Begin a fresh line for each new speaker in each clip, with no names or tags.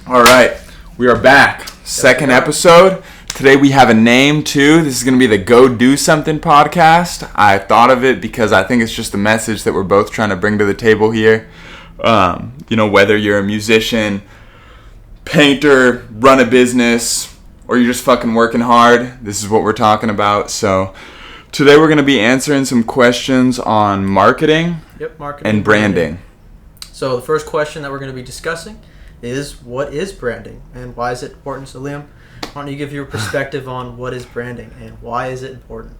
All right, we are back. Second episode. Today we have a name too. This is going to be the Go Do Something podcast. I thought of it because I think it's just a message that we're both trying to bring to the table here. Whether you're a musician, painter, run a business, or you're just fucking working hard, this is what we're talking about. So today we're going to be answering some questions on marketing, and branding.
So the first question that we're going to be discussing is, what is branding and why is it important? So Liam, why don't you give your perspective on what is branding and why is it important?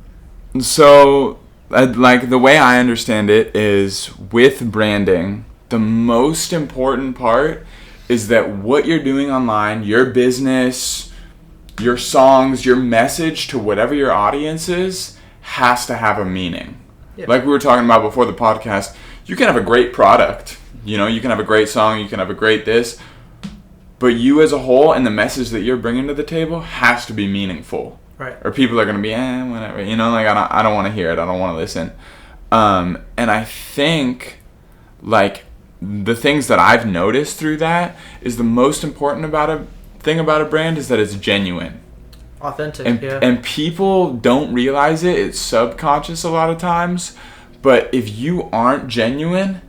So, the way I understand it is, with branding, the most important part is that what you're doing online, your business, your songs, your message to whatever your audience is, has to have a meaning. Yeah. Like we were talking about before the podcast, you can have a great product, you can have a great song, you can have a great this, but you as a whole and the message that you're bringing to the table has to be meaningful.
Right.
Or people are going to be, whatever, I don't want to hear it, I don't want to listen. And I think, the things that I've noticed through that is the most important thing about a brand is that it's genuine.
Authentic,
And people don't realize it. It's subconscious a lot of times. But if you aren't genuine,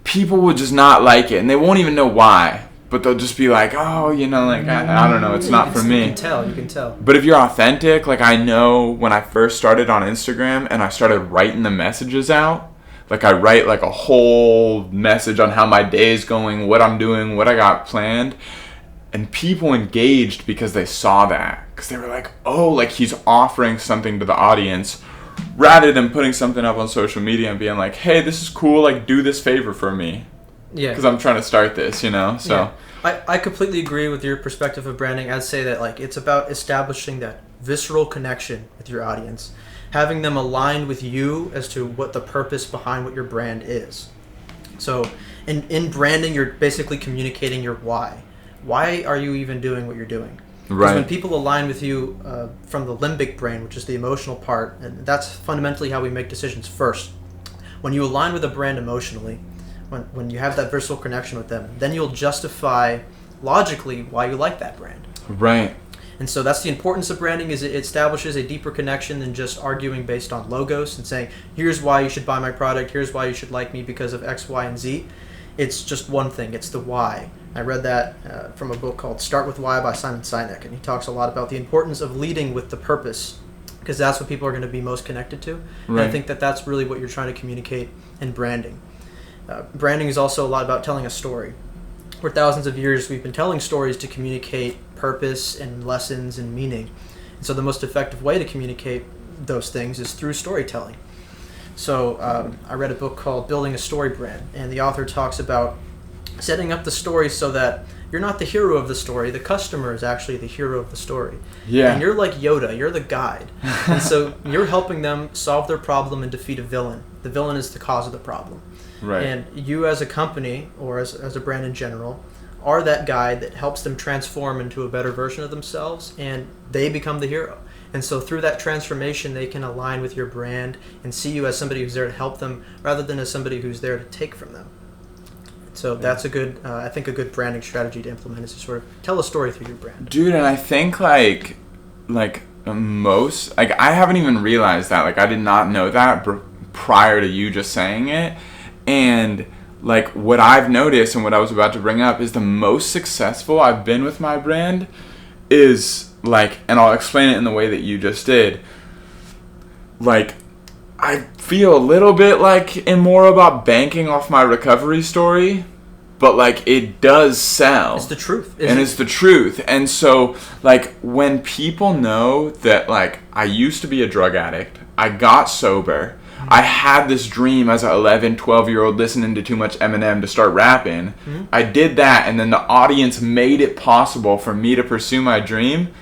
people will just not like it. And they won't even know why. But they'll just be like, I don't know, it's not for me.
You can tell.
But if you're authentic, I know when I first started on Instagram and I started writing the messages out, I write a whole message on how my day is going, what I'm doing, what I got planned. And people engaged because they saw that. Because they were like, he's offering something to the audience, rather than putting something up on social media and being like, hey, this is cool, do this favor for me.
Yeah.
Because I'm trying to start this, so.
Yeah. I completely agree with your perspective of branding. I'd say that, it's about establishing that visceral connection with your audience, having them aligned with you as to what the purpose behind what your brand is. So, in branding, you're basically communicating your why. Why are you even doing what you're doing? Because
right.
when people align with you from the limbic brain, which is the emotional part, and that's fundamentally how we make decisions first. When you align with a brand emotionally, when you have that visceral connection with them, then you'll justify logically why you like that brand.
Right.
And so that's the importance of branding, is it establishes a deeper connection than just arguing based on logos and saying, here's why you should buy my product, here's why you should like me because of X, Y, and Z. It's just one thing. It's the why. I read that from a book called Start With Why by Simon Sinek, and he talks a lot about the importance of leading with the purpose, because that's what people are going to be most connected to. Right. And I think that that's really what you're trying to communicate in branding. Branding is also a lot about telling a story. For thousands of years, we've been telling stories to communicate purpose and lessons and meaning. And so the most effective way to communicate those things is through storytelling. So I read a book called Building a Story Brand, and the author talks about setting up the story so that you're not the hero of the story, the customer is actually the hero of the story.
Yeah.
And you're like Yoda, you're the guide. And so you're helping them solve their problem and defeat a villain. The villain is the cause of the problem.
Right.
And you as a company, or as a brand in general, are that guide that helps them transform into a better version of themselves, and they become the hero. And so through that transformation, they can align with your brand and see you as somebody who's there to help them, rather than as somebody who's there to take from them. So that's a good, I think a good branding strategy to implement is to sort of tell a story through your brand.
Dude, and I think I haven't even realized that. I did not know that prior to you just saying it. And what I've noticed and what I was about to bring up is the most successful I've been with my brand is and I'll explain it in the way that you just did. I feel a little bit more about banking off my recovery story, but it does sell.
It's the truth.
It's the truth. And so when people know that I used to be a drug addict, I got sober, I had this dream as an 11, 12-year-old listening to too much Eminem to start rapping. Mm-hmm. I did that, and then the audience made it possible for me to pursue my dream.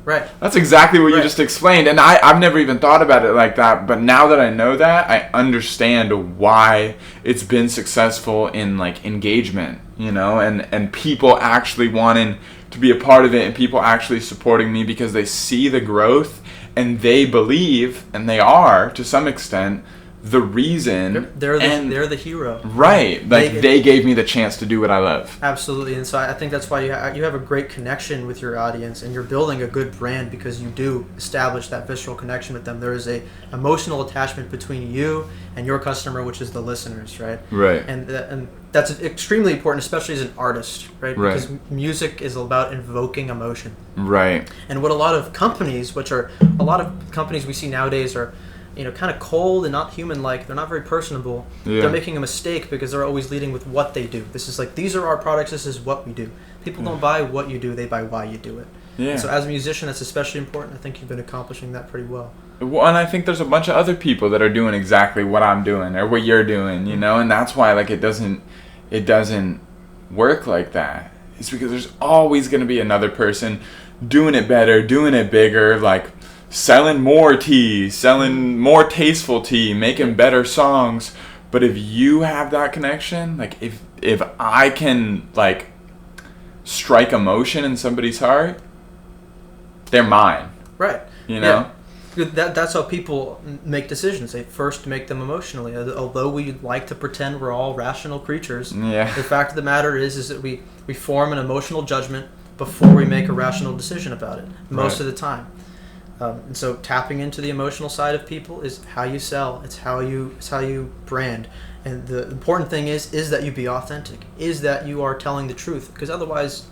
Right.
That's exactly what you just explained. And I've never even thought about it like that. But now that I know that, I understand why it's been successful in engagement, and people actually wanting to be a part of it, and people actually supporting me because they see the growth and they believe, and they are to some extent, the reason.
They're the hero.
Right. Like they gave me the chance to do what I love.
Absolutely. And so I think that's why you have a great connection with your audience, and you're building a good brand because you do establish that visceral connection with them. There is a emotional attachment between you and your customer, which is the listeners, right?
Right.
And that's extremely important, especially as an artist, right? Because music is about invoking emotion.
Right.
And what a lot of companies we see nowadays are, kind of cold and not human-like. They're not very personable. Yeah. They're making a mistake because they're always leading with what they do. This is like, these are our products, this is what we do. People don't buy what you do, they buy why you do it. Yeah. And so as a musician, that's especially important. I think you've been accomplishing that pretty well.
Well, and I think there's a bunch of other people that are doing exactly what I'm doing or what you're doing, and that's why like it doesn't work like that. It's because there's always going to be another person doing it better, doing it bigger, like selling more tea, selling more tasteful tea, making better songs. But if you have that connection, like if I can like strike emotion in somebody's heart, they're mine.
Right.
Yeah.
That's how people make decisions. They first make them emotionally. Although we like to pretend we're all rational creatures, the fact of the matter is that we form an emotional judgment before we make a rational decision about it most of the time. And so tapping into the emotional side of people is how you sell. It's how you brand. And the important thing is that you be authentic. Is that you are telling the truth. Because otherwise,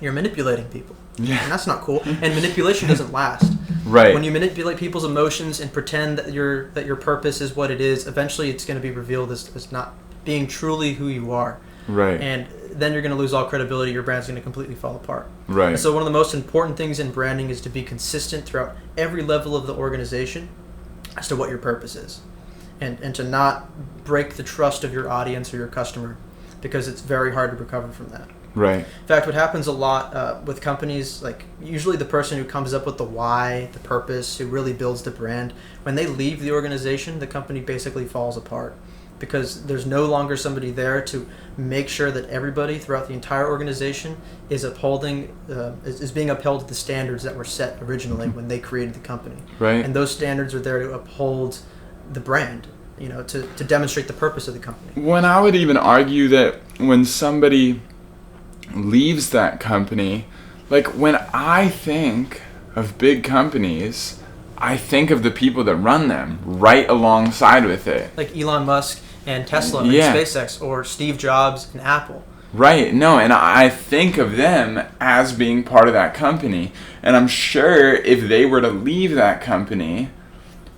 you're manipulating people. Yeah. And that's not cool. And manipulation doesn't last.
Right.
When you manipulate people's emotions and pretend that your purpose is what it is, eventually it's going to be revealed as not being truly who you are.
Right.
And then you're going to lose all credibility. Your brand's going to completely fall apart.
Right.
And so one of the most important things in branding is to be consistent throughout every level of the organization as to what your purpose is. And to not break the trust of your audience or your customer, because it's very hard to recover from that.
Right.
In fact, what happens a lot with companies, like usually the person who comes up with the why, the purpose, who really builds the brand, when they leave the organization, the company basically falls apart. Because there's no longer somebody there to make sure that everybody throughout the entire organization is being upheld to the standards that were set originally when they created the company.
Right.
And those standards are there to uphold the brand, to demonstrate the purpose of the company.
When I would even argue that when somebody leaves that company, like when I think of big companies, I think of the people that run them right alongside with it.
Like Elon Musk and Tesla and SpaceX, or Steve Jobs and Apple.
Right. No, and I think of them as being part of that company. And I'm sure if they were to leave that company,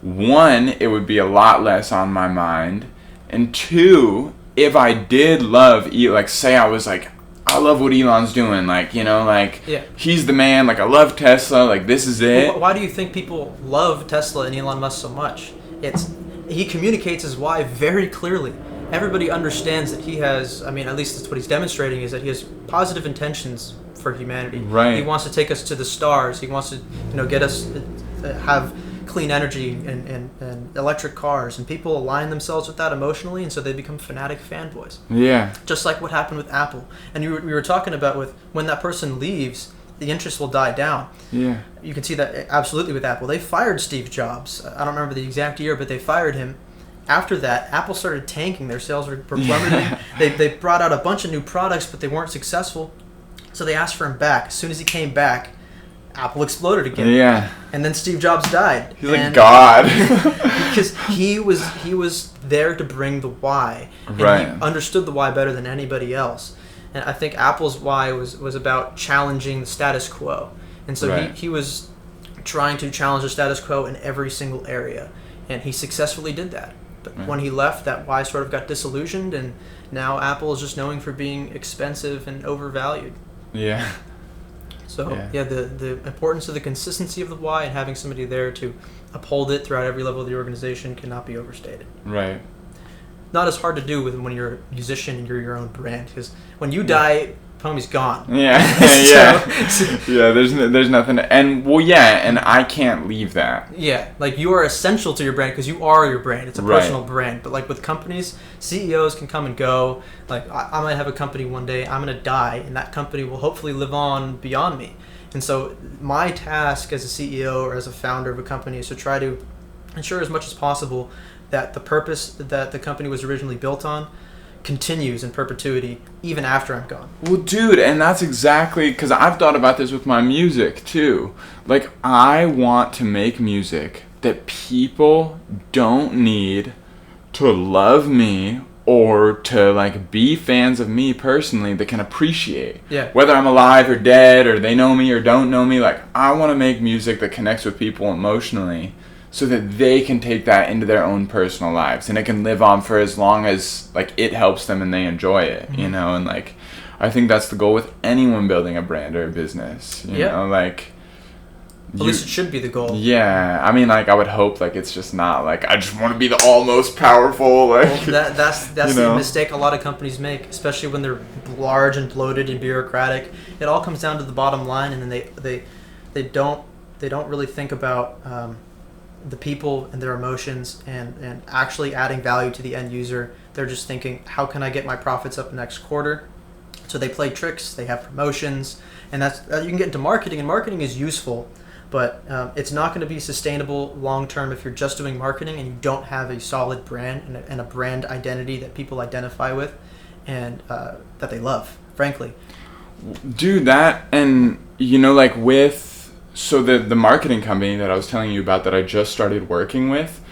one, it would be a lot less on my mind. And two, if I did love, like say I was like, I love what Elon's doing, he's the man, like I love Tesla, like this is it.
Well, why do you think people love Tesla and Elon Musk so much? He communicates his why very clearly. Everybody understands that he has, at least that's what he's demonstrating, is that he has positive intentions for humanity.
Right.
He wants to take us to the stars. He wants to, get us have clean energy and electric cars, and people align themselves with that emotionally, and so they become fanatic fanboys.
Yeah.
Just like what happened with Apple. And we were talking about when that person leaves, the interest will die down. Yeah. You can see that absolutely with Apple. They fired Steve Jobs. I don't remember the exact year, but they fired him. After that, Apple started tanking. Their sales were plummeting. They brought out a bunch of new products, but they weren't successful. So they asked for him back. As soon as he came back, Apple exploded again.
Yeah.
And then Steve Jobs died.
He's like God.
Because he was there to bring the why. And
right.
He understood the why better than anybody else. And I think Apple's why was about challenging the status quo. And so he was trying to challenge the status quo in every single area. And he successfully did that. But when he left, that why sort of got disillusioned, and now Apple is just known for being expensive and overvalued.
Yeah.
So, the importance of the consistency of the why and having somebody there to uphold it throughout every level of the organization cannot be overstated.
Right.
Not as hard to do when you're a musician and you're your own brand, because when you die, homie's gone.
Yeah. Yeah, there's nothing. And I can't leave that.
Yeah, like you are essential to your brand because you are your brand. It's a personal brand. But like with companies, CEOs can come and go. Like I might have a company one day, I'm going to die, and that company will hopefully live on beyond me. And so my task as a CEO or as a founder of a company is to try to ensure as much as possible that the purpose that the company was originally built on continues in perpetuity even after I'm gone.
Well, dude, and that's exactly, because I've thought about this with my music too. Like, I want to make music that people don't need to love me or to like be fans of me personally, that can appreciate.
Yeah.
Whether I'm alive or dead, or they know me or don't know me, like, I want to make music that connects with people emotionally, so that they can take that into their own personal lives, and it can live on for as long as like it helps them and they enjoy it, you know. And like, I think that's the goal with anyone building a brand or a business, you know, like,
at least it should be the goal.
Yeah, I mean, like, I would hope like it's just not like I just want to be the all most powerful, like,
well, that's
you know?
the mistake a lot of companies make, especially when they're large and bloated and bureaucratic. It all comes down to the bottom line, and then they don't really think about the people and their emotions and actually adding value to the end user. They're just thinking, how can I get my profits up next quarter? So they play tricks, they have promotions, and that's you can get into marketing, and marketing is useful, but it's not going to be sustainable long term if you're just doing marketing and you don't have a solid brand and a brand identity that people identify with and that they love, frankly.
Dude, that, and you know, like, with so the marketing company that I was telling you about that I just started working with,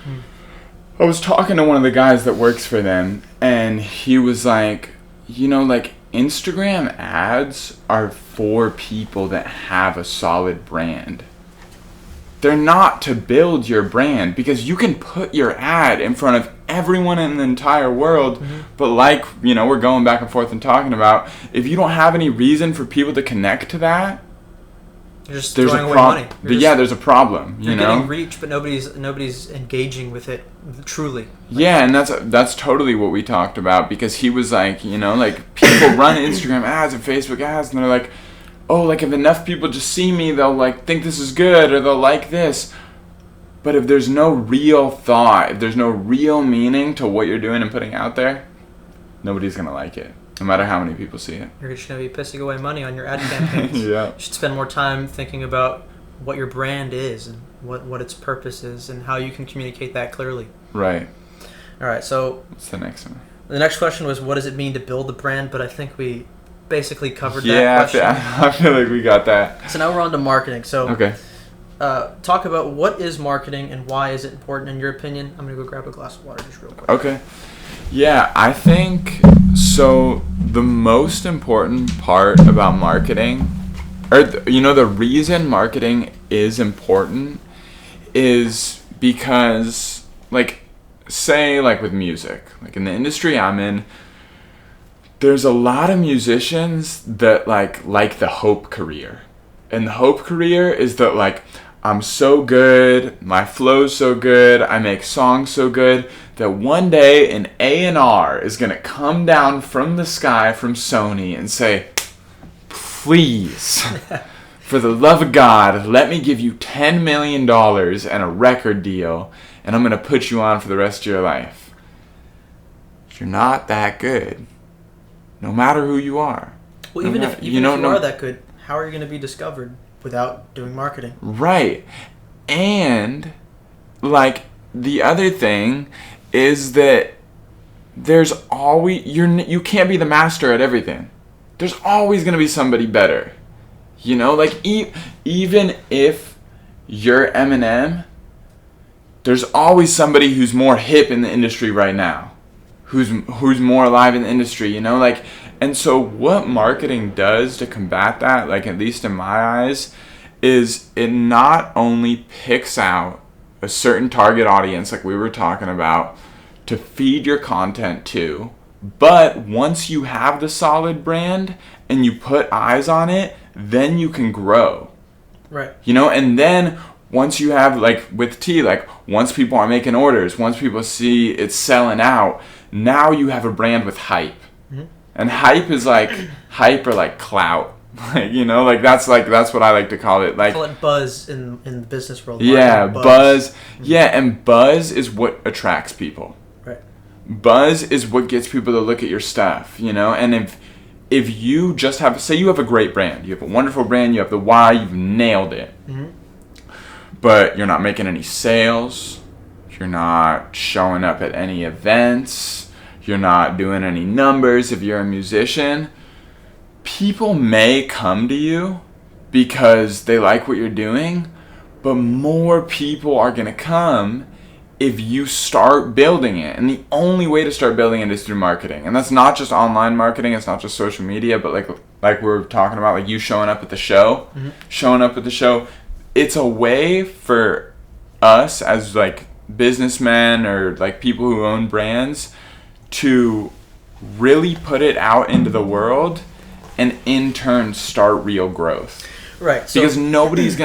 I was talking to one of the guys that works for them, and he was like, you know, like, Instagram ads are for people that have a solid brand. They're not to build your brand, because you can put your ad in front of everyone in the entire world, but like, you know, we're going back and forth and talking about, if you don't have any reason for people to connect to that,
you're just throwing away money.
There's a problem.
You're getting reach, but nobody's engaging with it truly.
Yeah, and that's totally what we talked about, because he was like, you know, like, people run Instagram ads and Facebook ads, and they're like, oh, like, if enough people just see me, they'll like think this is good, or they'll like this. But if there's no real thought, if there's no real meaning to what you're doing and putting out there, nobody's gonna like it, no matter how many people see it.
You're just going to be pissing away money on your ad campaigns.
Yeah.
You should spend more time thinking about what your brand is and what its purpose is and how you can communicate that clearly.
Right.
All right, so
what's the next one?
The next question was, what does it mean to build a brand? But I think we basically covered that question.
Yeah, I feel like we got that.
So now we're on to marketing. So
okay.
Talk about what is marketing and why is it important in your opinion. I'm going to go grab a glass of water just real quick.
Okay. Yeah, I think so. The most important part about marketing, or the reason marketing is important, is because, like, say, like, with music, like in the industry I'm in, there's a lot of musicians that like the hope career, and the hope career is that, like, I'm so good, my flow's so good, I make songs so good, that one day an A&R is going to come down from the sky from Sony and say, please, for the love of God, let me give you $10 million and a record deal, and I'm going to put you on for the rest of your life. You're not that good, no matter who you are.
Well, even if you are that good, how are you going to be discovered without doing marketing?
Right. And, like, the other thing is that there's always, you can't be the master at everything. There's always going to be somebody better. You know, like, even if you're Eminem, there's always somebody who's more hip in the industry right now, who's more alive in the industry, you know, like. And so what marketing does to combat that, like, at least in my eyes, is it not only picks out a certain target audience, like we were talking about, to feed your content to, but once you have the solid brand and you put eyes on it, then you can grow.
Right.
You know, and then once you have, like with tea, like, once people are making orders, once people see it's selling out, now you have a brand with hype. Mm-hmm. And hype is like, hype or like clout. Like, you know, like that's what I like to call it. Like,
call it buzz in the business world.
Yeah, buzz. Mm-hmm. Yeah, and buzz is what attracts people.
Right.
Buzz is what gets people to look at your stuff, you know? And if you just have, say you have a great brand, you have a wonderful brand, you have the why, you've nailed it. Mm-hmm. But you're not making any sales, You're not showing up at any events. You're not doing any numbers if you're a musician. People may come to you because they like what you're doing, but more people are going to come if you start building it. And the only way to start building it is through marketing. And that's not just online marketing, it's not just social media, but like we were talking about, like you showing up at the show, it's a way for us as like businessmen or like people who own brands to really put it out into the world and in turn start real growth.
Right. So,
because nobody's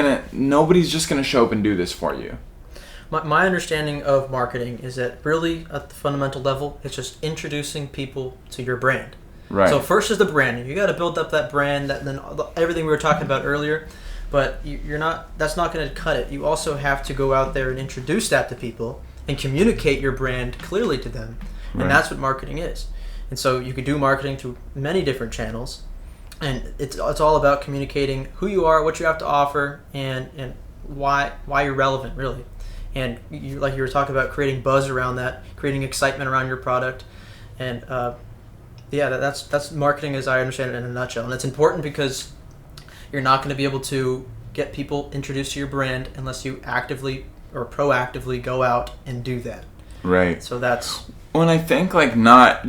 just gonna show up and do this for you.
My understanding of marketing is that really at the fundamental level, it's just introducing people to your brand.
Right.
So first is the branding. You got to build up that brand, then everything we were talking about earlier. But that's not going to cut it. You also have to go out there and introduce that to people and communicate your brand clearly to them. And that's what marketing is. And so you could do marketing through many different channels. And it's all about communicating who you are, what you have to offer, and why you're relevant, really. And like you were talking about, creating buzz around that, creating excitement around your product. And that's marketing as I understand it in a nutshell. And it's important because you're not going to be able to get people introduced to your brand unless you actively or proactively go out and do that.
Right.
So that's...
Well, and I think like not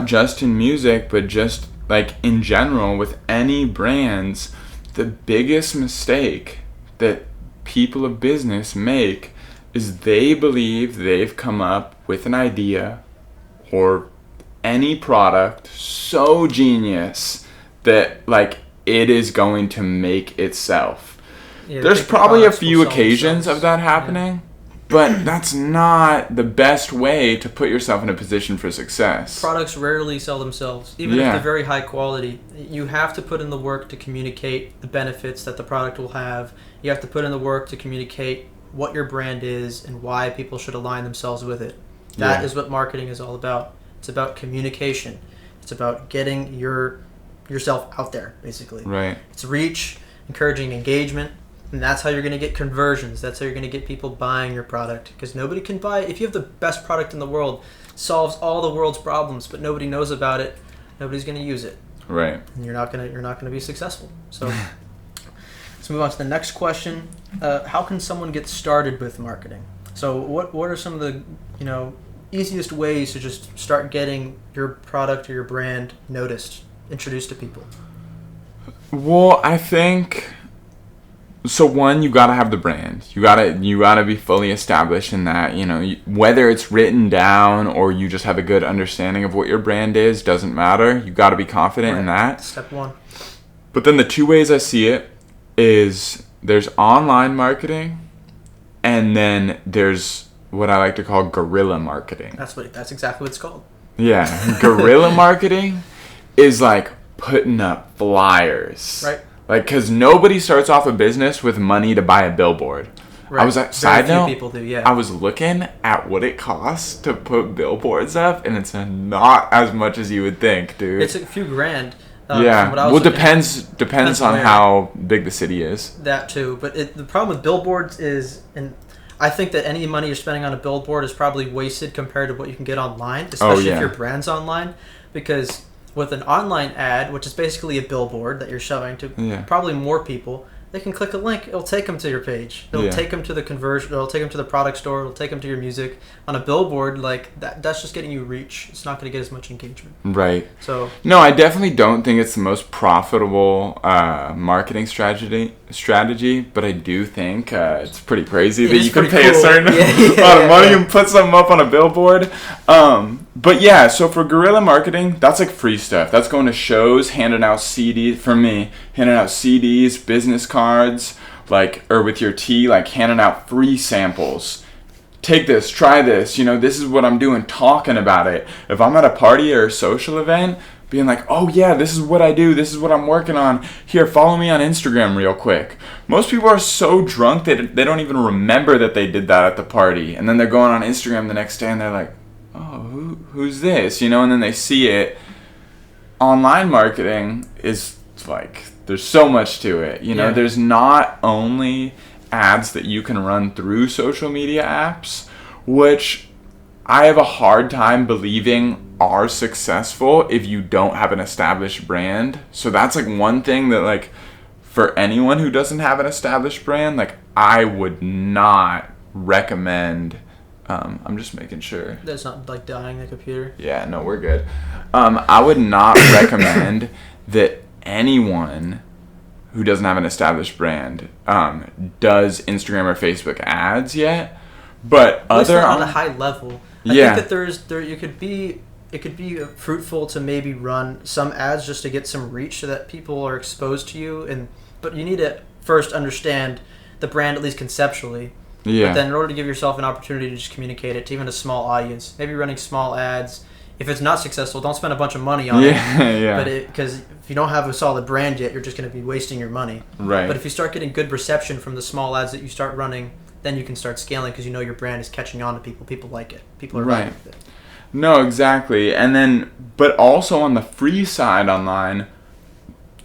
just in music, but just like in general with any brands, the biggest mistake that people of business make is they believe they've come up with an idea or any product so genius that like it is going to make itself. Yeah, there's probably a few occasions of that happening, but that's not the best way to put yourself in a position for success.
Products rarely sell themselves, even if they're very high quality. You have to put in the work to communicate the benefits that the product will have. You have to put in the work to communicate what your brand is and why people should align themselves with it. That is what marketing is all about. It's about communication. It's about getting yourself out there, basically.
Right.
It's reach, encouraging engagement, and that's how you're going to get conversions. That's how you're going to get people buying your product. Because nobody can buy... If you have the best product in the world, solves all the world's problems, but nobody knows about it, nobody's going to use it.
Right.
And you're not going to be successful. So let's move on to the next question. How can someone get started with marketing? So what are some of the easiest ways to just start getting your product or your brand noticed, introduced to people?
Well, I think so. One, you gotta have the brand. You gotta be fully established in that. Whether it's written down or you just have a good understanding of what your brand is, doesn't matter. You gotta be confident in that.
Step one. But
then the two ways I see it is there's online marketing, and then there's what I like to call guerrilla marketing.
That's exactly what it's called.
Yeah, guerrilla marketing is like putting up flyers.
Right.
Like, because nobody starts off a business with money to buy a billboard.
Right.
I was like, side note,
people do, yeah.
I was looking at what it costs to put billboards up, and it's not as much as you would think, dude.
It's a few grand.
Well, depends on how big the city is.
That too, but the problem with billboards is, and I think that any money you're spending on a billboard is probably wasted compared to what you can get online, especially if your brand's online, because with an online ad, which is basically a billboard that you're showing to probably more people, they can click a link. It'll take them to your page. It'll take them to the conversion. It'll take them to the product store. It'll take them to your music. On a billboard, like that's just getting you reach. It's not going to get as much engagement.
Right.
So
no, I definitely don't think it's the most profitable marketing strategy, but I do think it's pretty crazy that you can pay a certain amount of money and put something up on a billboard. But yeah, so for guerrilla marketing, that's like free stuff. That's going to shows, handing out CDs, for me, handing out CDs, business cards, or with your tea, like handing out free samples. Take this, try this, this is what I'm doing, talking about it. If I'm at a party or a social event, being like, oh yeah, this is what I do, this is what I'm working on. Here, follow me on Instagram real quick. Most people are so drunk that they don't even remember that they did that at the party. And then they're going on Instagram the next day and they're like, oh, who's this? And then they see it. Online marketing is like, there's so much to it. There's not only ads that you can run through social media apps. which I have a hard time believing are successful if you don't have an established brand. So that's like one thing that like for anyone who doesn't have an established brand, like I would not recommend. I'm just making sure.
That's not like dying the computer.
Yeah, no, we're good. I would not recommend that anyone who doesn't have an established brand does Instagram or Facebook ads yet. But
At least
other
not on a high level. I
Yeah.
think that it could be fruitful to maybe run some ads just to get some reach so that people are exposed to you. But you need to first understand the brand at least conceptually.
Yeah.
But then in order to give yourself an opportunity to just communicate it to even a small audience, maybe running small ads. If it's not successful, don't spend a bunch of money on it.
Yeah.
But because if you don't have a solid brand yet, you're just going to be wasting your money.
Right.
But if you start getting good reception from the small ads that you start running, then you can start scaling because you know your brand is catching on to people. People like it. People are
Right.
running with it.
No, exactly. And then, but also on the free side online,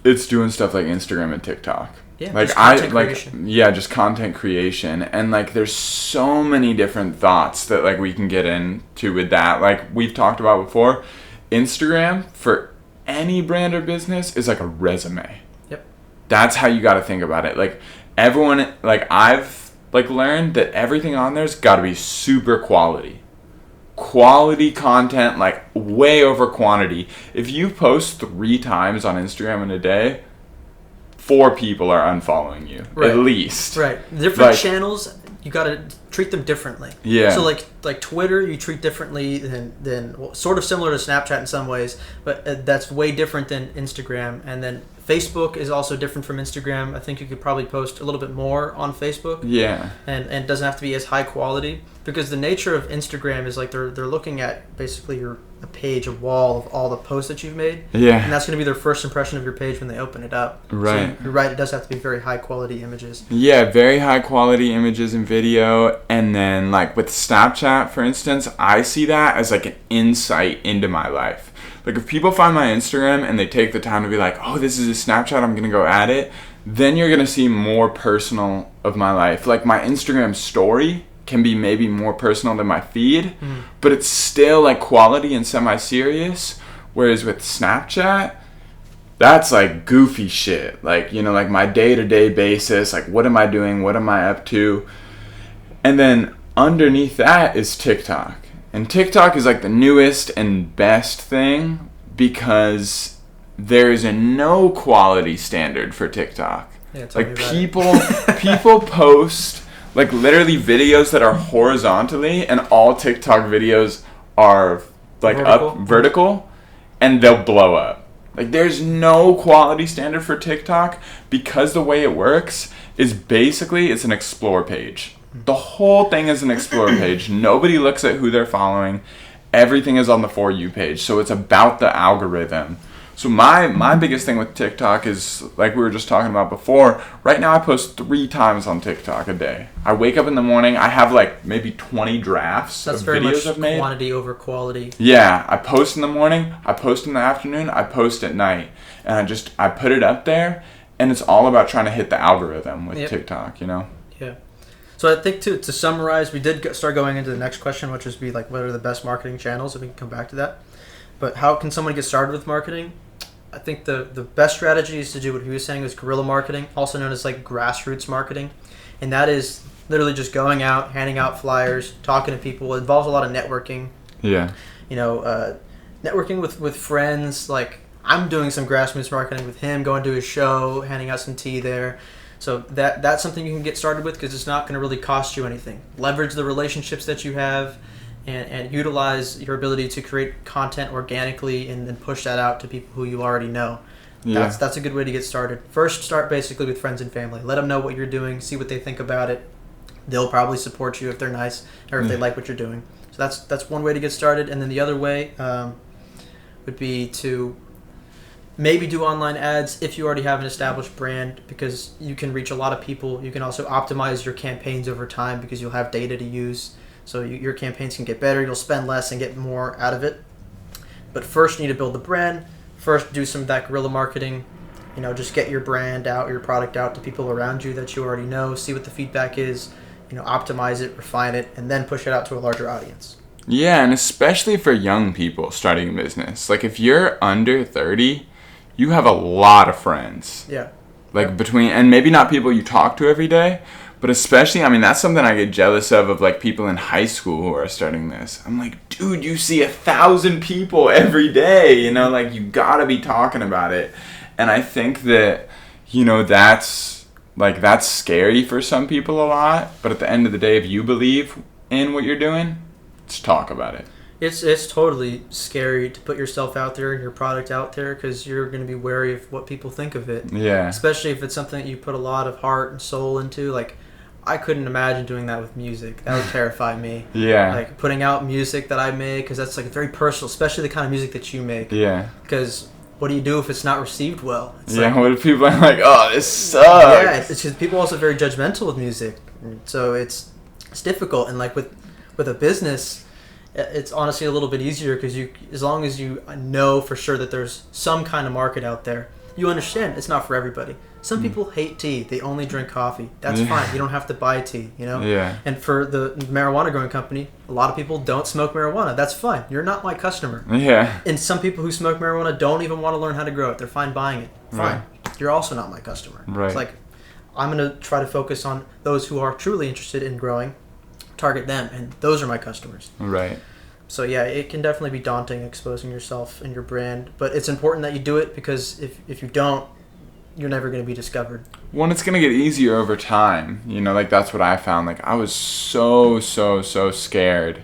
it's doing stuff like Instagram and TikTok.
Yeah,
Like
just content creation.
just content creation. And like there's so many different thoughts that like we can get into with that. Like we've talked about before, Instagram for any brand or business is like a resume.
Yep.
That's how you got to think about it. Like everyone, like I've like learned that everything on there's got to be super quality content, like way over quantity. If you post 3 times on Instagram in a day, 4 people are unfollowing you,
Right.
at least.
Right. Different
Like-
channels, you got to treat them differently.
Yeah.
So like Twitter, you treat differently than well, sort of similar to Snapchat in some ways, but that's way different than Instagram. And then Facebook is also different from Instagram. I think you could probably post a little bit more on Facebook.
Yeah.
And it doesn't have to be as high quality because the nature of Instagram is like they're looking at basically a page, a wall of all the posts that you've made, and
Yeah.
that's going to be their first impression of your page when they open it up.
Right.
So you're right. It does have to be very high quality images.
Yeah, very high quality images and video. And then like with Snapchat, for instance, I see that as like an insight into my life. Like if people find my Instagram and they take the time to be like, oh, this is a Snapchat, I'm going to go add it, then you're going to see more personal of my life. Like my Instagram story can be maybe more personal than my feed, but it's still like quality and semi-serious. Whereas with Snapchat, that's like goofy shit. Like, you know, like my day-to-day basis, like what am I doing? What am I up to? And then underneath that is TikTok. And TikTok is like the newest and best thing because there is a no quality standard for TikTok.
Yeah, tell me
Like
about
people post like literally videos that are horizontally and all TikTok videos are like vertical and they'll blow up. Like there's no quality standard for TikTok because the way it works is basically it's an explore page. The whole thing is an explore page. Nobody looks at who they're following. Everything is on the For You page. So it's about the algorithm. So my biggest thing with TikTok is, like we were just talking about before, right now I post 3 times on TikTok a day. I wake up in the morning, I have like maybe 20 drafts
That's
of
very
videos
much
I've made.
quantity over quality.
Yeah, I post in the morning, I post in the afternoon, I post at night. And I put it up there, and it's all about trying to hit the algorithm with
Yep.
TikTok, you know?
Yeah. So I think to summarize, we did start going into the next question, which is like, what are the best marketing channels? If we can come back to that. But how can someone get started with marketing? I think the best strategy is to do what he was saying is guerrilla marketing, also known as like grassroots marketing. And that is literally just going out, handing out flyers, talking to people. It involves a lot of networking.
Yeah.
You know, networking with friends. Like I'm doing some grassroots marketing with him, going to his show, handing out some tea there. So that's something you can get started with because it's not going to really cost you anything. Leverage the relationships that you have and utilize your ability to create content organically and then push that out to people who you already know.
Yeah.
That's a good way to get started. First, start basically with friends and family. Let them know what you're doing, see what they think about it. They'll probably support you if they're nice or if they like what you're doing. So that's one way to get started. And then the other way would be to maybe do online ads if you already have an established brand because you can reach a lot of people. You can also optimize your campaigns over time because you'll have data to use. So your campaigns can get better. You'll spend less and get more out of it. But first, you need to build the brand. First, do some of that guerrilla marketing. You know, just get your brand out, your product out to people around you that you already know. See what the feedback is. optimize it, refine it, and then push it out to a larger audience.
Yeah, and especially for young people starting a business. Like, if you're under 30, you have a lot of friends.
Yeah.
Like, between, and maybe not people you talk to every day, but especially, I mean, that's something I get jealous of like, people in high school who are starting this. I'm like, dude, you see 1,000 people every day, like, you gotta be talking about it. And I think that, that's scary for some people a lot, but at the end of the day, if you believe in what you're doing, let's talk about it.
It's totally scary to put yourself out there and your product out there because you're going to be wary of what people think of it.
Yeah.
Especially if it's something that you put a lot of heart and soul into. Like, I couldn't imagine doing that with music. That would terrify me.
Yeah.
Like, putting out music that I make, because that's, like, very personal, especially the kind of music that you make.
Yeah.
Because what do you do if it's not received well? It's
what if people are like, oh, this sucks?
Yeah, it's because people are also very judgmental with music. So it's difficult. And, like, with a business, it's honestly a little bit easier because as long as you know for sure that there's some kind of market out there, you understand it's not for everybody. Some people hate tea. They only drink coffee. That's fine. You don't have to buy tea,
Yeah.
And for the marijuana growing company, a lot of people don't smoke marijuana. That's fine. You're not my customer.
Yeah.
And some people who smoke marijuana don't even want to learn how to grow it. They're fine buying it. Fine. Right. You're also not my customer.
Right.
It's like, I'm going to try to focus on those who are truly interested in growing, target them, and those are my customers.
Right.
So yeah, it can definitely be daunting exposing yourself and your brand, but it's important that you do it because if you don't, you're never going to be discovered.
Well, it's going to get easier over time. Like, that's what I found. Like, I was so scared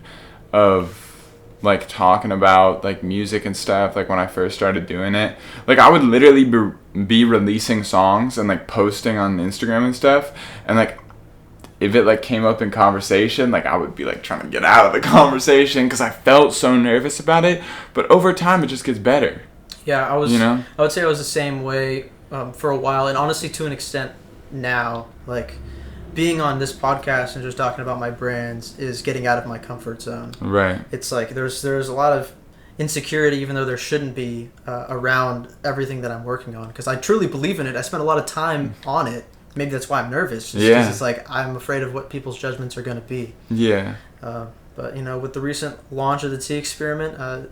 of, like, talking about, like, music and stuff, like, when I first started doing it. Like, I would literally be releasing songs and, like, posting on Instagram and stuff, and, like, if it, like, came up in conversation, like, I would be, like, trying to get out of the conversation because I felt so nervous about it. But over time, it just gets better.
Yeah, I would say I was the same way for a while, and honestly, to an extent now, like, being on this podcast and just talking about my brands is getting out of my comfort zone.
Right.
It's like there's a lot of insecurity, even though there shouldn't be, around everything that I'm working on because I truly believe in it. I spent a lot of time on it. Maybe that's why I'm nervous. Just because it's like I'm afraid of what people's judgments are going to be. Yeah. But with the recent launch of the tea experiment, I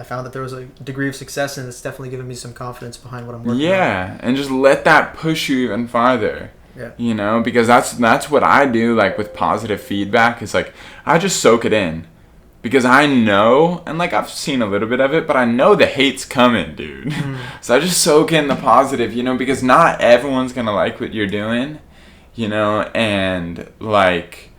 found that there was a degree of success, and it's definitely given me some confidence behind what I'm working on.
Yeah, and just let that push you even farther. Yeah. Because that's what I do. Like, with positive feedback, is like I just soak it in. Because I know, and like I've seen a little bit of it, but I know the hate's coming, dude. So I just soak in the positive, because not everyone's gonna like what you're doing, and like,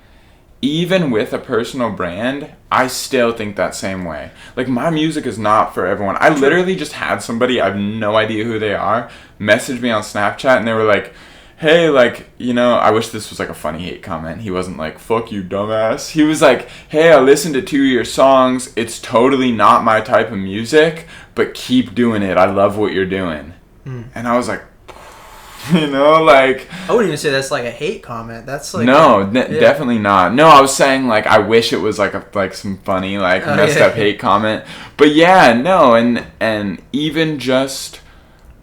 even with a personal brand, I still think that same way. Like, my music is not for everyone. I literally just had somebody, I have no idea who they are, message me on Snapchat, and they were like, hey, like, I wish this was like a funny hate comment. He wasn't like, fuck you, dumbass. He was like, hey, I listened to 2 of your songs. It's totally not my type of music, but keep doing it. I love what you're doing. And I was like, like...
I wouldn't even say that's like a hate comment. That's like...
No, definitely not. No, I was saying, like, I wish it was like some funny, like, messed up hate comment. But yeah, no, and even just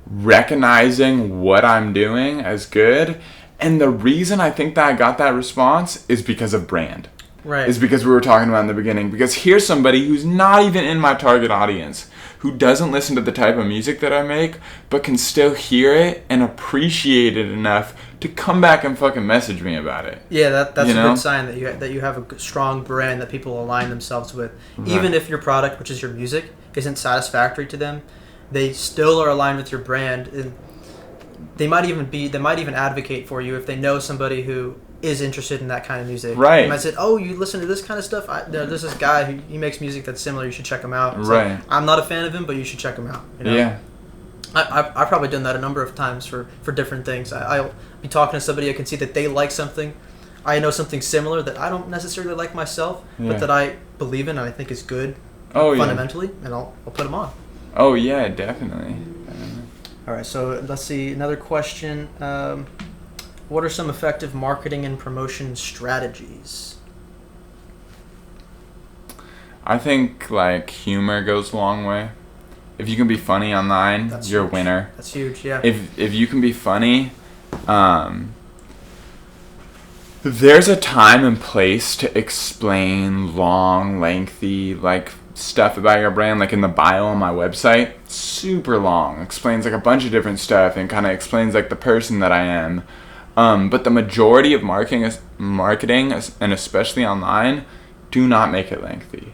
recognizing what I'm doing as good, and the reason I think that I got that response is because of brand. Right. Is because we were talking about in the beginning. Because here's somebody who's not even in my target audience, who doesn't listen to the type of music that I make, but can still hear it and appreciate it enough to come back and fucking message me about it.
Yeah, that's a good sign that you have a strong brand that people align themselves with. Right. Even if your product, which is your music, isn't satisfactory to them, they still are aligned with your brand. And they might even advocate for you if they know somebody who is interested in that kind of music. Right. They might say, oh, you listen to this kind of stuff? There's this guy who he makes music that's similar. You should check him out. It's right. Like, I'm not a fan of him, but you should check him out. Yeah. I've probably done that a number of times for different things. I'll be talking to somebody, I can see that they like something. I know something similar that I don't necessarily like myself, but that I believe in and I think is good fundamentally, and I'll put them on.
Oh, yeah, definitely.
All right, so let's see. Another question. What are some effective marketing and promotion strategies?
I think, like, humor goes a long way. If you can be funny online, you're a winner.
That's huge, yeah.
If you can be funny, There's a time and place to explain long, lengthy, like, stuff about your brand. Like in the bio on my website, super long. Explains like a bunch of different stuff and kind of explains like the person that I am. But the majority of marketing, and especially online, do not make it lengthy.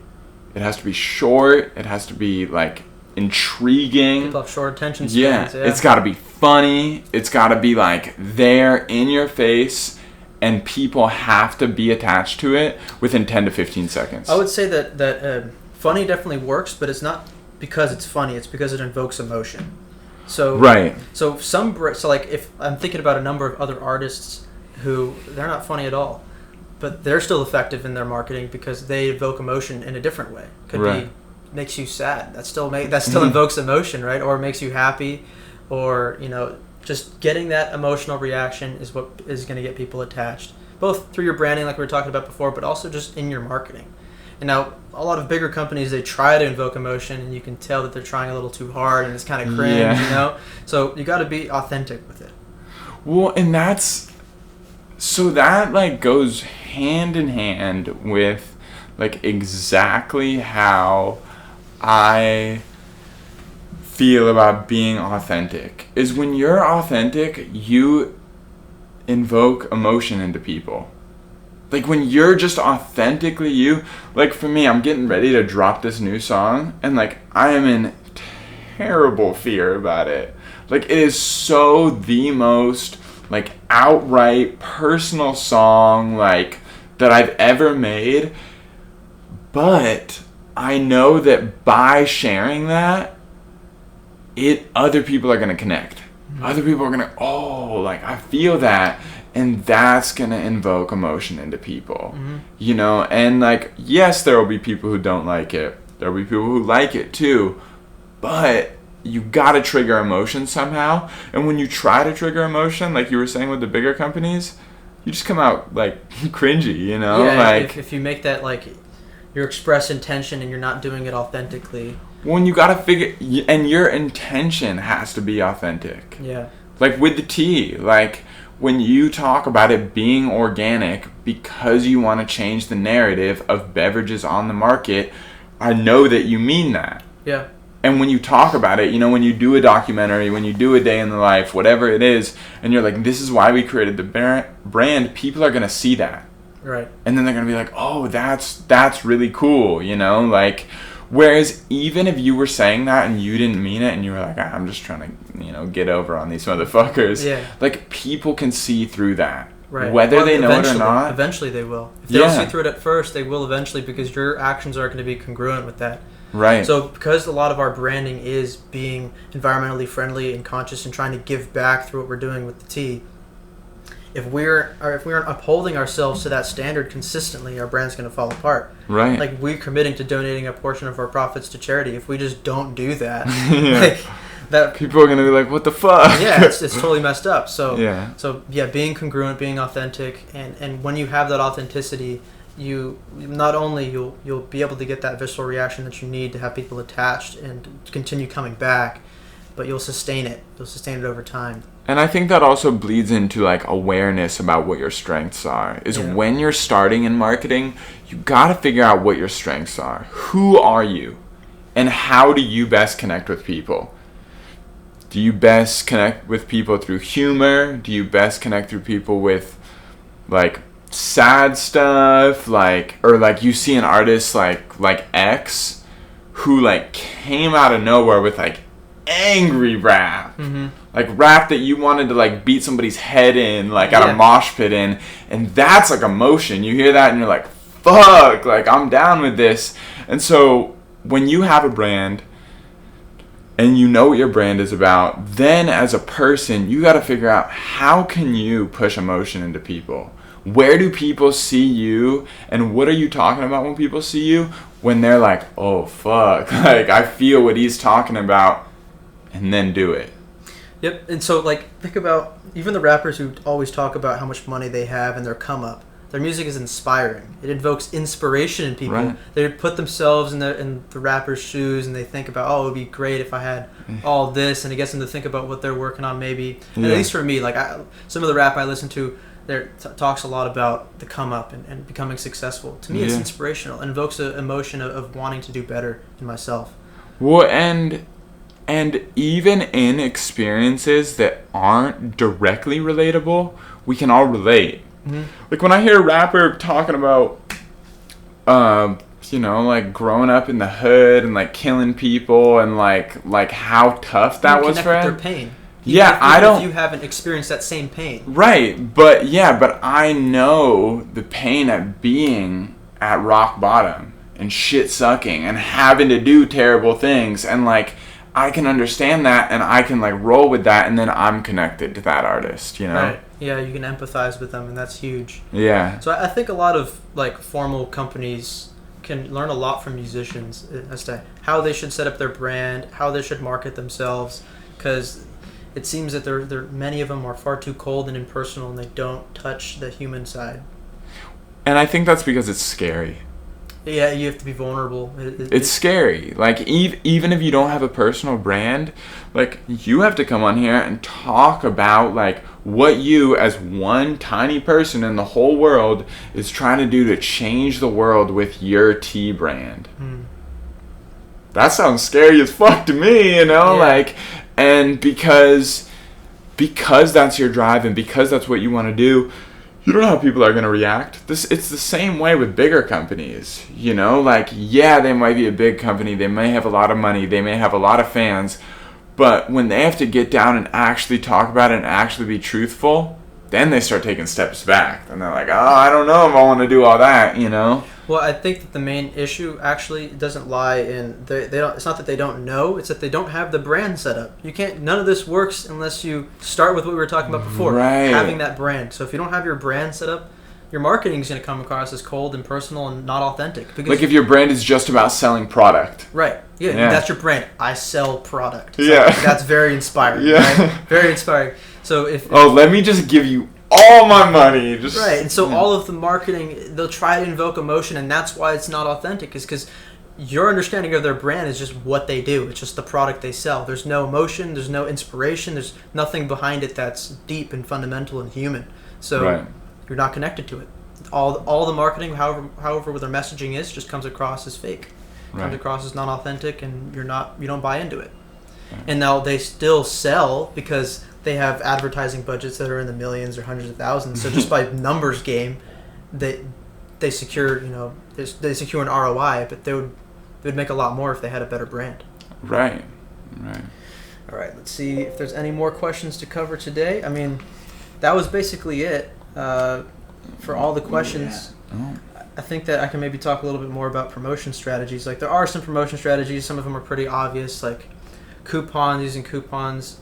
It has to be short. It has to be like intriguing.
People have short attention spans.
Yeah, it's got to be funny. It's got to be like there in your face, and people have to be attached to it within 10 to 15 seconds.
I would say that funny definitely works, but it's not because it's funny. It's because it invokes emotion. So
right.
So like if I'm thinking about a number of other artists who they're not funny at all, but they're still effective in their marketing because they evoke emotion in a different way. Could
right.
be makes you sad. That still invokes emotion, right? Or makes you happy, or just getting that emotional reaction is what is going to get people attached, both through your branding, like we were talking about before, but also just in your marketing. And now, a lot of bigger companies, they try to invoke emotion, and you can tell that they're trying a little too hard, and it's kind of cringe, So you got to be authentic with it.
Well, and so that like goes hand in hand with like exactly how I feel about being authentic. Is when you're authentic, you invoke emotion into people. Like when you're just authentically you, like for me, I'm getting ready to drop this new song, and like I am in terrible fear about it. Like it is so the most like outright personal song like that I've ever made. But I know that by sharing that, other people are gonna connect. Mm-hmm. Other people are gonna, like I feel that. And that's going to invoke emotion into people, and like, yes, there will be people who don't like it. There will be people who like it too, but you got to trigger emotion somehow. And when you try to trigger emotion, like you were saying with the bigger companies, you just come out like cringy,
Yeah,
like
if you make that like your express intention and you're not doing it authentically.
When you got to figure, and your intention has to be authentic.
Yeah.
Like with the tea, like when you talk about it being organic because you want to change the narrative of beverages on the market, I know that you mean that.
Yeah.
And when you talk about it, when you do a documentary, when you do a day in the life, whatever it is, and you're like, this is why we created the brand, people are going to see that.
Right.
And then they're going to be like, oh, that's really cool, like, whereas even if you were saying that and you didn't mean it and you were like, I'm just trying to, get over on these motherfuckers, like people can see through that.
Right.
Whether they know it or not.
Eventually they will. If they don't see through it at first, they will eventually, because your actions are going to be congruent with that.
Right.
So because a lot of our branding is being environmentally friendly and conscious and trying to give back through what we're doing with the tea, if we aren't upholding ourselves to that standard consistently, our brand's going to fall apart.
Right.
Like we're committing to donating a portion of our profits to charity. If we just don't do that, that
people are going to be like, what the fuck?
Yeah, it's totally messed up. So being congruent, being authentic, and when you have that authenticity, you not only you'll be able to get that visceral reaction that you need to have people attached and continue coming back, but you'll sustain it. You'll sustain it over time.
And I think that also bleeds into like awareness about what your strengths are. When you're starting in marketing, you got to figure out what your strengths are. Who are you? And how do you best connect with people? Do you best connect with people through humor? Do you best connect through people with like sad stuff, or you see an artist like X who like came out of nowhere with like angry rap, like rap that you wanted to like beat somebody's head in, at a mosh pit in, and that's like emotion. You hear that and you're like, fuck, like I'm down with this. And so when you have a brand and you know what your brand is about, then as a person you got to figure out how can you push emotion into people. Where do people see you, and what are you talking about when people see you? When they're like, oh fuck, like I feel what he's talking about, and then do it.
Yep. And so think about even the rappers who always talk about how much money they have and their come up. Their music is inspiring. It invokes inspiration in people. Right. They put themselves in the rapper's shoes and they think about, it would be great if I had all this, and it gets them to think about what they're working on maybe. And at least for me, some of the rap I listen to, there talks a lot about the come up and becoming successful. To me, it's inspirational. It invokes an emotion of wanting to do better in myself.
Well, and even in experiences that aren't directly relatable, we can all relate.
Mm-hmm.
Like when I hear a rapper talking about, like growing up in the hood and like killing people and like how tough that was for him.
Their pain.
If
you haven't experienced that same pain.
Right, but I know the pain at being at rock bottom and shit sucking and having to do terrible things, and like I can understand that and I can like roll with that, and then I'm connected to that artist, you know?
Right. Yeah, you can empathize with them, and that's huge.
Yeah.
So I think a lot of like formal companies can learn a lot from musicians as to how they should set up their brand, how they should market themselves, because it seems that many of them are far too cold and impersonal, and they don't touch the human side.
And I think that's because it's scary.
Yeah, you have to be vulnerable.
It's scary. Like, even if you don't have a personal brand, like, you have to come on here and talk about, like, what you, as one tiny person in the whole world, is trying to do to change the world with your tea brand. That sounds scary as fuck to me, you know?
Yeah.
Like, and because that's your drive and because that's what you want to do, you don't know how people are going to react. It's the same way with bigger companies, you know? Like, yeah, they might be a big company. They may have a lot of money. They may have a lot of fans. But when they have to get down and actually talk about it and actually be truthful, then they start taking steps back. And they're like, oh, I don't know if I want to do all that, you know?
Well, I think that the main issue actually doesn't lie in they don't. It's not that they don't know; it's that they don't have the brand set up. You can't. None of this works unless you start with what we were talking about before,
right.
Having that brand. So if you don't have your brand set up, your marketing is going to come across as cold and personal and not authentic. Because
like if your brand is just about selling product,
right? Yeah, that's your brand. I sell product. So
yeah,
that's very inspiring.
Yeah,
right? Very inspiring. So if
let me just give you all my money. Just,
right, and so all of the marketing, they'll try to invoke emotion, and that's why it's not authentic, is because your understanding of their brand is just what they do. It's just the product they sell. There's no emotion, there's no inspiration, there's nothing behind it that's deep and fundamental and human. So you're not connected to it. All the marketing, however their messaging is, just comes across as fake. Comes across as non-authentic, and you don't buy into it. Right. And now they still sell because they have advertising budgets that are in the millions or hundreds of thousands. So just by numbers game, they secure they secure an ROI, but they would make a lot more if they had a better brand.
Right.
All right. Let's see if there's any more questions to cover today. I mean, that was basically it for all the questions.
Yeah.
I think that I can maybe talk a little bit more about promotion strategies. Like there are some promotion strategies. Some of them are pretty obvious, like using coupons.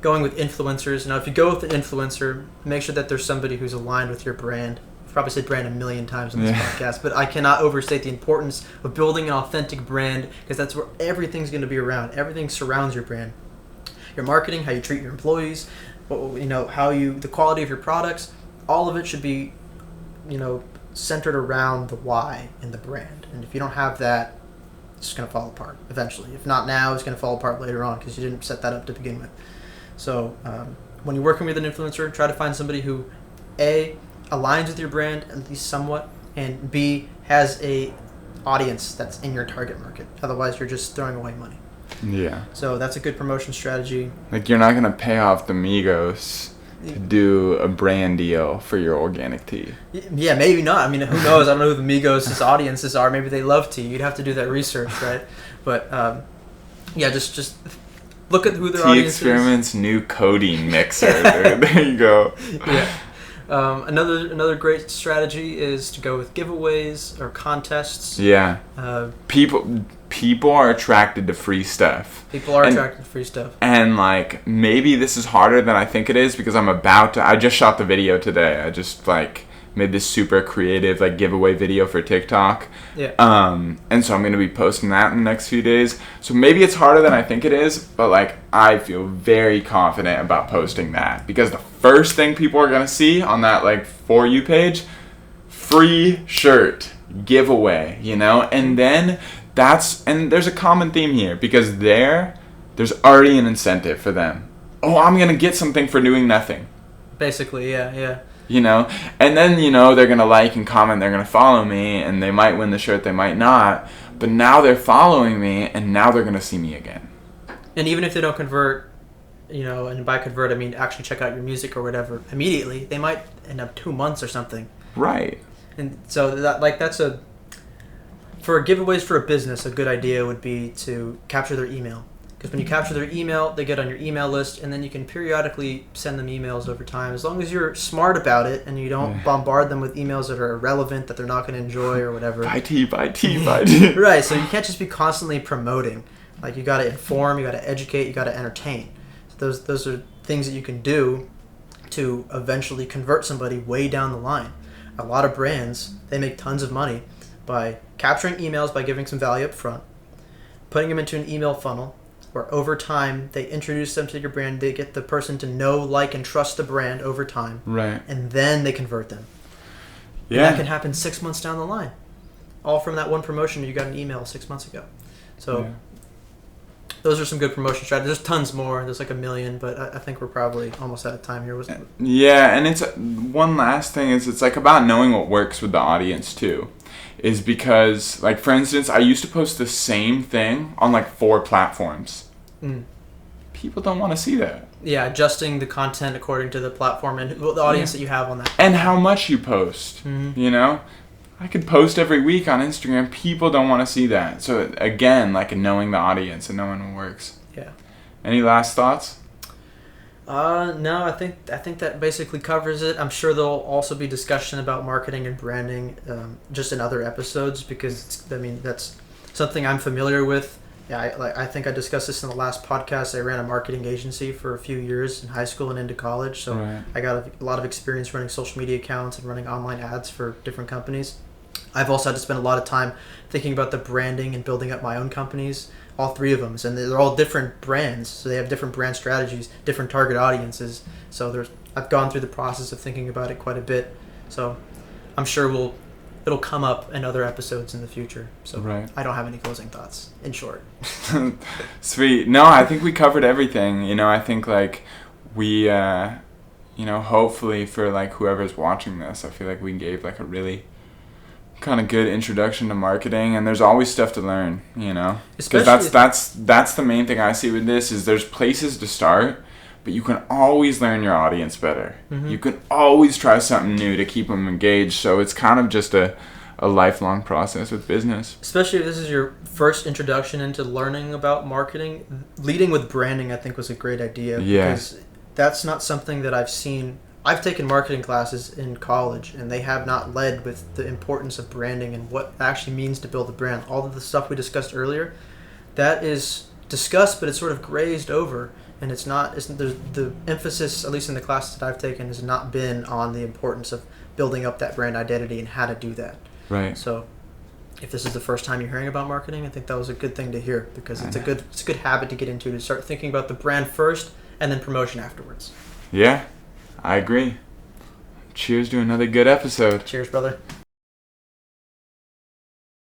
Going with influencers. Now, if you go with an influencer, make sure that there's somebody who's aligned with your brand. I've probably said brand a million times on this podcast, but I cannot overstate the importance of building an authentic brand, because that's where everything's going to be around. Everything surrounds your brand. Your marketing, how you treat your employees, the quality of your products, all of it should be, centered around the why in the brand. And if you don't have that, it's just going to fall apart eventually. If not now, it's going to fall apart later on because you didn't set that up to begin with. So when you're working with an influencer, try to find somebody who, A, aligns with your brand at least somewhat, and B, has a audience that's in your target market. Otherwise, you're just throwing away money.
Yeah.
So that's a good promotion strategy.
Like, you're not going to pay off the Migos to do a brand deal for your organic tea.
Yeah, maybe not. I mean, who knows? I don't know who the Migos' audiences are. Maybe they love tea. You'd have to do that research, right? But, just look at who their audience is.
Tea Experiment's new codeine mixer. There you go.
Yeah. Another great strategy is to go with giveaways or contests.
Yeah. People are attracted to free stuff.
Attracted to free stuff.
And like, maybe this is harder than I think it is, because I just shot the video today. I just made this super creative giveaway video for TikTok.
Yeah.
And so I'm going to be posting that in the next few days. So maybe it's harder than I think it is, but I feel very confident about posting that, because the first thing people are going to see on that For You page, free shirt giveaway, and then there's a common theme here, because there's already an incentive for them. Oh, I'm going to get something for doing nothing.
Basically, yeah.
You know, and then, you know, they're going to like and comment, they're going to follow me, and they might win the shirt, they might not, but now they're following me, and now they're going to see me again.
And even if they don't convert, you know, and by convert I mean actually check out your music or whatever immediately, they might end up 2 months or something.
Right.
And so that's for giveaways for a business, a good idea would be to capture their email. Because when you capture their email, they get on your email list, and then you can periodically send them emails over time. As long as you're smart about it and you don't bombard them with emails that are irrelevant, that they're not going to enjoy or whatever.
Buy tea. Right,
so you can't just be constantly promoting. Like, you got to inform, you got to educate, you got to entertain. So those are things that you can do to eventually convert somebody way down the line. A lot of brands, they make tons of money by capturing emails by giving some value up front, putting them into an email funnel, where over time they introduce them to your brand, they get the person to know, like, and trust the brand over time.
Right.
And then they convert them.
Yeah.
And that can happen 6 months down the line. All from that one promotion you got an email 6 months ago. So those are some good promotion strategies. There's tons more. There's like a million, but I think we're probably almost out of time here.
Yeah, and it's one last thing is it's like about knowing what works with the audience too. Is because, like, for instance, I used to post the same thing on like 4 platforms. People don't want to see that.
Yeah, adjusting the content according to the platform and the audience that you have on that.
And how much you post, you know? I could post every week on Instagram. People don't want to see that. So, again, like, knowing the audience and knowing what works.
Yeah.
Any last thoughts?
No, I think that basically covers it. I'm sure there'll also be discussion about marketing and branding just in other episodes because, that's something I'm familiar with. Yeah, I think I discussed this in the last podcast. I ran a marketing agency for a few years in high school and into college, so I got a lot of experience running social media accounts and running online ads for different companies. I've also had to spend a lot of time thinking about the branding and building up my own companies, all 3 of them, and they're all different brands, so they have different brand strategies, different target audiences. So I've gone through the process of thinking about it quite a bit. So I'm sure it'll come up in other episodes in the future. So I don't have any closing thoughts, in short.
Sweet. No, I think we covered everything. You know, I think, like, we, hopefully for, like, whoever's watching this, I feel like we gave, like, a really kind of good introduction to marketing, and there's always stuff to learn, you know? Because that's the main thing I see with this is there's places to start, but you can always learn your audience better. You can always try something new to keep them engaged, so it's kind of just a lifelong process with business.
Especially if this is your first introduction into learning about marketing, leading with branding I think was a great idea. Because that's not something that I've seen. I've taken marketing classes in college, and they have not led with the importance of branding and what it actually means to build a brand. All of the stuff we discussed earlier, that is discussed, but it's sort of grazed over, and it's not. The emphasis, at least in the classes that I've taken, has not been on the importance of building up that brand identity and how to do that.
Right.
So, if this is the first time you're hearing about marketing, I think that was a good thing to hear because it's a good habit to get into, to start thinking about the brand first and then promotion afterwards.
Yeah. I agree. Cheers to another good episode.
Cheers, brother.